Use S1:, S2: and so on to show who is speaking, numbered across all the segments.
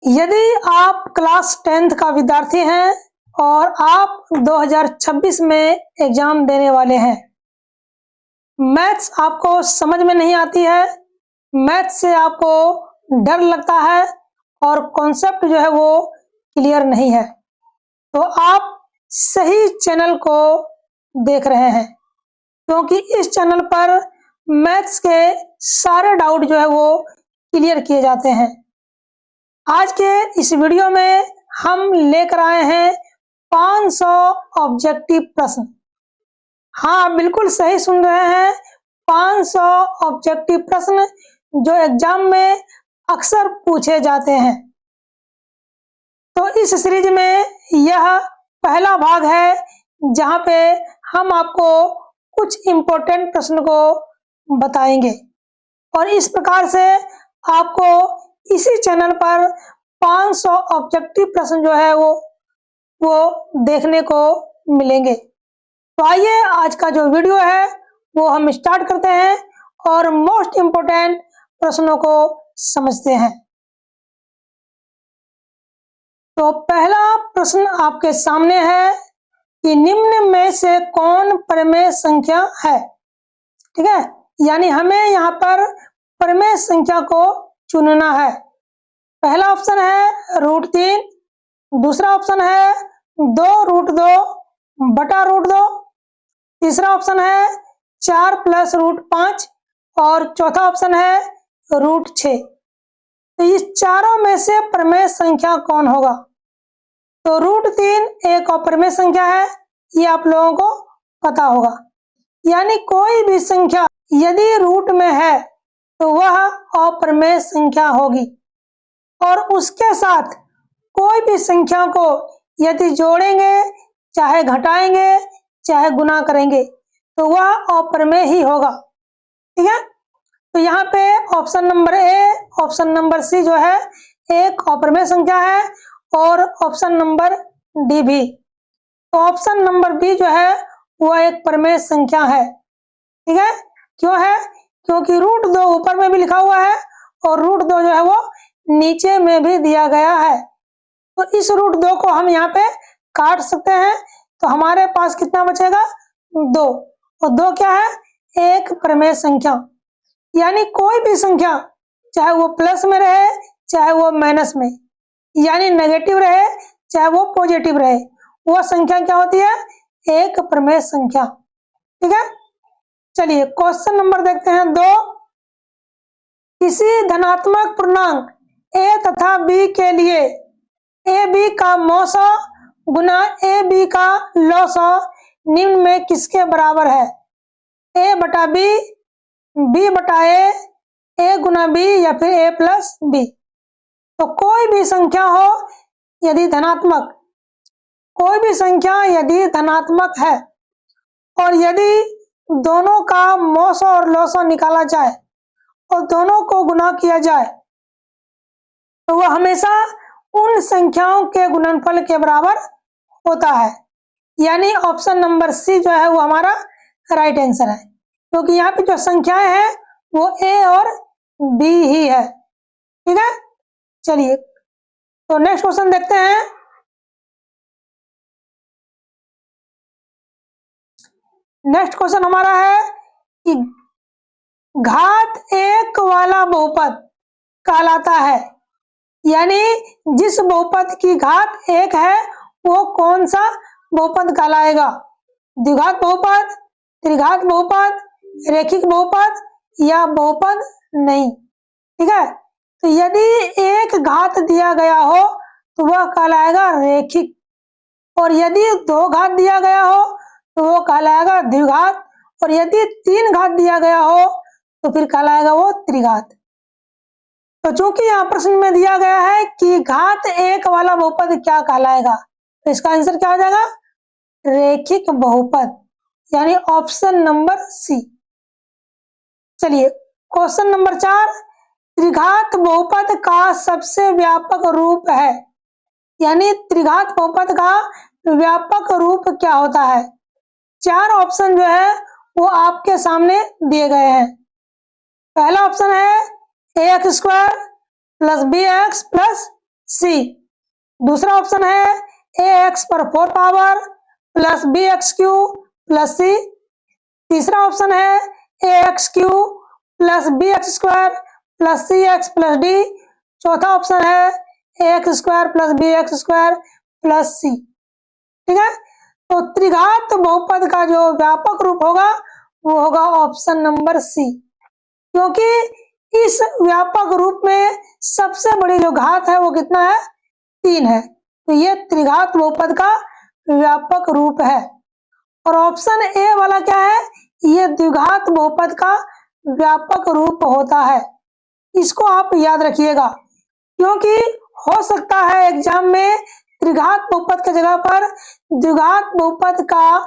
S1: यदि आप class 10th का विद्यार्थी हैं और आप 2026 में एग्जाम देने वाले हैं, मैथ्स आपको समझ में नहीं आती है, मैथ्स से आपको डर लगता है और कॉन्सेप्ट जो है वो क्लियर नहीं है, तो आप सही चैनल को देख रहे हैं, क्योंकि इस चैनल पर मैथ्स के सारे डाउट जो है वो क्लियर किए जाते हैं। आज के इस वीडियो में हम लेकर आए हैं 500 ऑब्जेक्टिव प्रश्न। हाँ, आप बिल्कुल सही सुन रहे हैं, 500 ऑब्जेक्टिव प्रश्न जो एग्जाम में अक्सर पूछे जाते हैं। तो इस सीरीज में यह पहला भाग है जहां पे हम आपको कुछ इम्पोर्टेंट प्रश्न को बताएंगे और इस प्रकार से आपको इसी चैनल पर 500 ऑब्जेक्टिव प्रश्न जो है वो देखने को मिलेंगे। तो आइए आज का जो वीडियो है वो हम स्टार्ट करते हैं और मोस्ट इम्पोर्टेंट प्रश्नों को समझते हैं। तो पहला प्रश्न आपके सामने है कि निम्न में से कौन प्रमेय संख्या है। ठीक है, यानी हमें यहाँ पर प्रमेय संख्या को चुनना है। पहला ऑप्शन है √3, दूसरा ऑप्शन है 2√2 बटा √2, तीसरा ऑप्शन है 4 + √5 और चौथा ऑप्शन है √6। तो इस चारों में से प्रमेय संख्या कौन होगा? तो √3 एक अप्रमेय संख्या है, ये आप लोगों को पता होगा। यानी कोई भी संख्या यदि रूट में है तो वह अप्रमेय संख्या होगी, और उसके साथ कोई भी संख्या को यदि जोड़ेंगे, चाहे घटाएंगे, चाहे गुना करेंगे, तो वह अप्रमेय ही होगा। ठीक है, तो यहाँ पे option number A, option number C जो है एक अप्रमेय संख्या है और ऑप्शन नंबर डी भी। तो ऑप्शन नंबर बी जो है वह एक प्रमेय संख्या है। ठीक है, क्यों है? क्योंकि √2 ऊपर में भी लिखा हुआ है और √2 जो है वो नीचे में भी दिया गया है। तो इस √2 को हम यहाँ पे काट सकते हैं, तो हमारे पास कितना बचेगा? 2, और 2 क्या है? एक प्रमेय संख्या। यानी कोई भी संख्या, चाहे वो प्लस में रहे, चाहे वो माइनस में, यानी नेगेटिव रहे, चाहे वो पॉजिटिव रहे, वो संख्या क्या होती है? एक प्रमेय संख्या। ठीक है, चलिए क्वेश्चन नंबर देखते हैं 2। किसी धनात्मक पूर्णांक a तथा b के लिए ab का मौसा गुना ab का लौसा निम्न में किसके बराबर है? a बटा b, b बटा a गुना b या फिर a + b। तो कोई भी संख्या हो यदि धनात्मक, कोई भी संख्या यदि धनात्मक है और यदि दोनों का मौसा और लौसा निकाला जाए और दोनों को गुना किया जाए, तो वह हमेशा उन संख्याओं के गुणनफल के बराबर होता है। यानी ऑप्शन नंबर सी जो है वो हमारा राइट आंसर है, क्योंकि यहाँ पे जो संख्याएं हैं वो ए और बी ही है। ठीक है, चलिए तो नेक्स्ट क्वेश्चन देखते हैं। नेक्स्ट क्वेश्चन हमारा है कि घात 1 वाला बहुपद कहलाता है, यानी जिस बहुपद की घात 1 है वो कौन सा बहुपद कहलाएगा? द्विघात बहुपद, त्रिघात बहुपद, रेखिक बहुपद या बहुपद नहीं। ठीक है, तो यदि एक घात दिया गया हो तो वह कहलाएगा रेखिक, और यदि 2 घात दिया गया हो तो वो कहलाएगा द्विघात, और यदि 3 घात दिया गया हो तो फिर कहलाएगा वो त्रिघात। तो चूंकि यहाँ प्रश्न में दिया गया है कि घात 1 वाला बहुपद क्या कहलाएगा, तो इसका आंसर क्या हो जाएगा? रेखिक बहुपद, यानी ऑप्शन नंबर सी। चलिए क्वेश्चन नंबर 4। त्रिघात बहुपद का सबसे व्यापक रूप है, यानी त्रिघात बहुपद का व्यापक रूप क्या होता है? 4 ऑप्शन जो है वो आपके सामने दिए गए हैं। पहला ऑप्शन है ax² + bx + सी। दूसरा ऑप्शन है ए एक्स पर 4 power plus b x cube plus c. तीसरा ऑप्शन है a x cube plus b x square plus c x plus d. चौथा ऑप्शन है a x square plus b x square plus c. ठीक है, तो त्रिघात बहुपद का जो व्यापक रूप होगा वो होगा ऑप्शन नंबर सी, क्योंकि इस व्यापक रूप में सबसे बड़ी जो घात है वो कितना है, 3 है। तो ये त्रिघात बहुपद का व्यापक रूप है। और ऑप्शन ए वाला क्या है, ये द्विघात बहुपद का व्यापक रूप होता है। इसको आप याद रखिएगा, क्योंकि हो सकता है एग्जाम में त्रिघात बहुपद की जगह पर द्विघात बहुपद का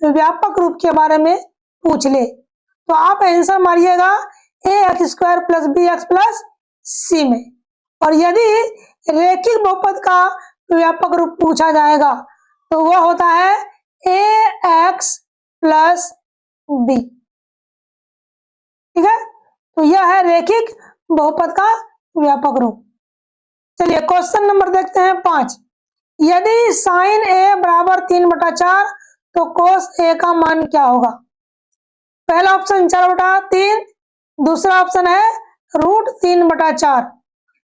S1: व्यापक रूप के बारे में पूछ ले। तो आप आंसर मारिएगा a x square plus b x plus c में। और यदि रेखिक बहुपद का व्यापक रूप पूछा जाएगा तो वह होता है ए एक्स प्लस बी। ठीक है, तो यह है रेखिक बहुपद का व्यापक रूप। चलिए क्वेश्चन नंबर देखते हैं 5। यदि साइन ए बराबर 3/4 तो कोस ए का मान क्या होगा। पहला ऑप्शन 4/3, दूसरा ऑप्शन है √3/4,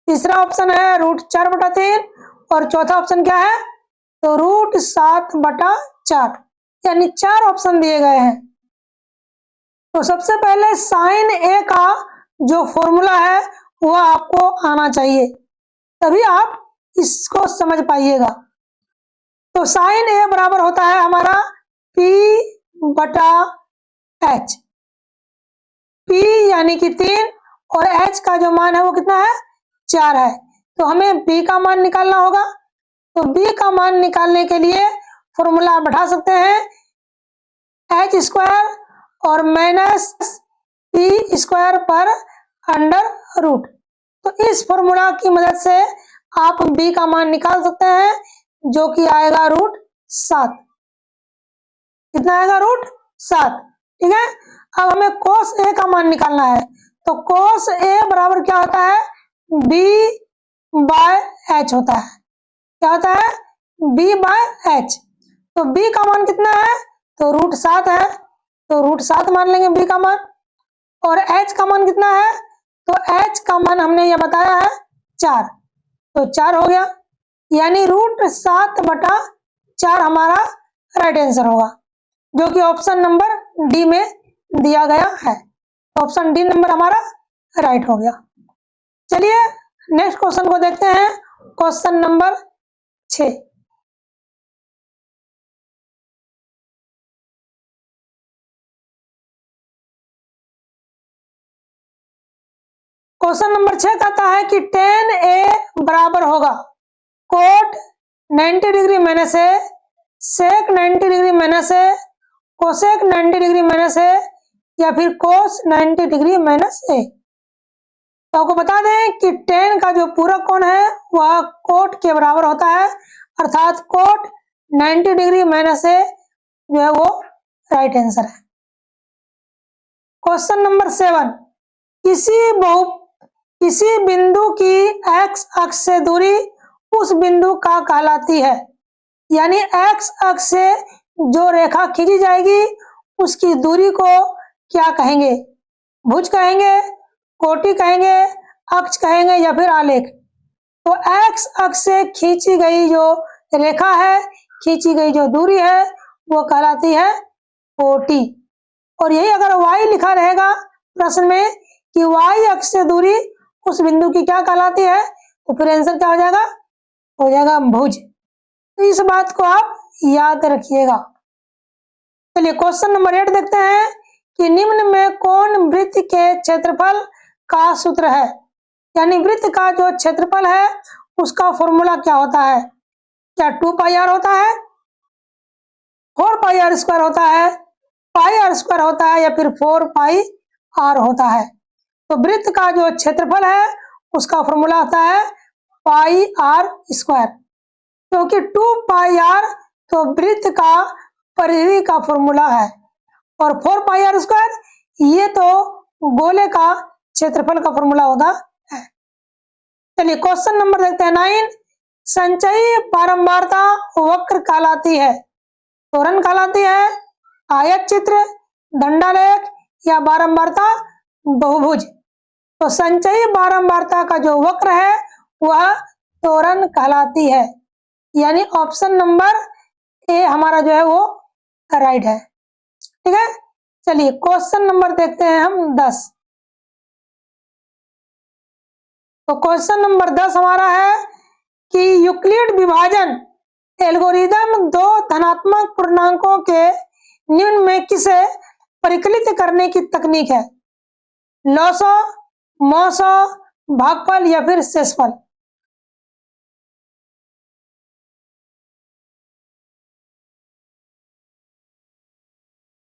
S1: तीसरा ऑप्शन है √4/3 और चौथा ऑप्शन क्या है, तो √7/4, यानी 4 ऑप्शन दिए गए हैं। तो सबसे पहले साइन ए का जो फॉर्मूला है वह आपको आना चाहिए, तभी आप इसको समझ पाइएगा। तो साइन ए बराबर होता है हमारा P/H, P यानी कि 3 और H का जो मान है वो कितना है, 4 है। तो हमें B का मान निकालना होगा। तो B का मान निकालने के लिए फॉर्मूला बढ़ा सकते हैं, H² और माइनस P² पर √। तो इस फॉर्मूला की मदद से आप B का मान निकाल सकते हैं, जो कि आएगा √7। कितना आएगा, √7। ठीक है, अब हमें कोस ए का मान निकालना है। तो कोस ए बराबर क्या होता है, B/H होता है। क्या होता है, B/H। तो B का मान कितना है, तो √7 है, तो √7 मान लेंगे B का मान। और H का मान कितना है, तो H का मान हमने ये बताया है 4, तो 4 हो गया, यानी √7/4 हमारा राइट आंसर होगा, जो कि ऑप्शन नंबर डी में दिया गया है। ऑप्शन डी नंबर हमारा राइट हो गया। चलिए नेक्स्ट क्वेश्चन को देखते हैं, क्वेश्चन नंबर 6। क्वेश्चन नंबर 6 कहता है कि tan A बराबर होगा कोट 90 डिग्री माइनस ए, सेक 90 डिग्री माइनस ए, कोसेक 90 डिग्री माइनस ए, या फिर कोस 90 डिग्री माइनस ए। तो आपको बता दें कि tan का जो पूरक कोण है वह कोट के बराबर होता है, अर्थात कोट 90 डिग्री माइनस ए जो है वो राइट आंसर है। क्वेश्चन नंबर 7, किसी बिंदु की x अक्ष से दूरी उस बिंदु का कहलाती है, यानी x अक्ष से जो रेखा खींची जाएगी उसकी दूरी को क्या कहेंगे, भुज कहेंगे, कोटि कहेंगे, अक्ष कहेंगे या फिर आलेख। तो x अक्ष से खींची गई जो रेखा है, खींची गई जो दूरी है वो कहलाती है कोटि। और यही अगर y लिखा रहेगा प्रश्न में कि y अक्ष से दूरी उस बिंदु की क्या कहलाती है, तो फिर आंसर क्या हो जाएगा भुज। तो इस बात को आप याद रखिएगा। चलिए क्वेश्चन नंबर 8 देखते हैं कि निम्न में कौन वृत्त के क्षेत्रफल का सूत्र है, यानी वृत्त का जो क्षेत्रफल है उसका फॉर्मूला क्या होता है। क्या 2πr होता है, 4πr² होता है, πr² होता है, या फिर 4πr होता है। तो वृत्त का जो क्षेत्रफल है उसका फॉर्मूला होता है πr², क्योंकि 2πr तो वृत्त का परिधि का फॉर्मूला है, और 4πr² ये तो गोले का क्षेत्रफल का फॉर्मूला होता है। चलिए क्वेश्चन नंबर देखते हैं 9। संचयी बारंबारता वक्र कहलाती है। त्वरण कहलाती है, आयत चित्र, दंडालेख या बारंबारता बहुभुज। तो संचयी बारंबारता का जो वक्र है वह त्वरण कहलाती है, यानी ऑप्शन नंबर ए हमारा जो है वो राइट है। ठीक है, चलिए क्वेश्चन नंबर देखते हैं हम 10। तो क्वेश्चन नंबर 10 हमारा है कि यूक्लिड विभाजन एल्गोरिदम दो धनात्मक पूर्णांकों के निम्न में किसे परिकलित करने की तकनीक है? लॉसो, मॉसो, भागफल या फिर शेषफल।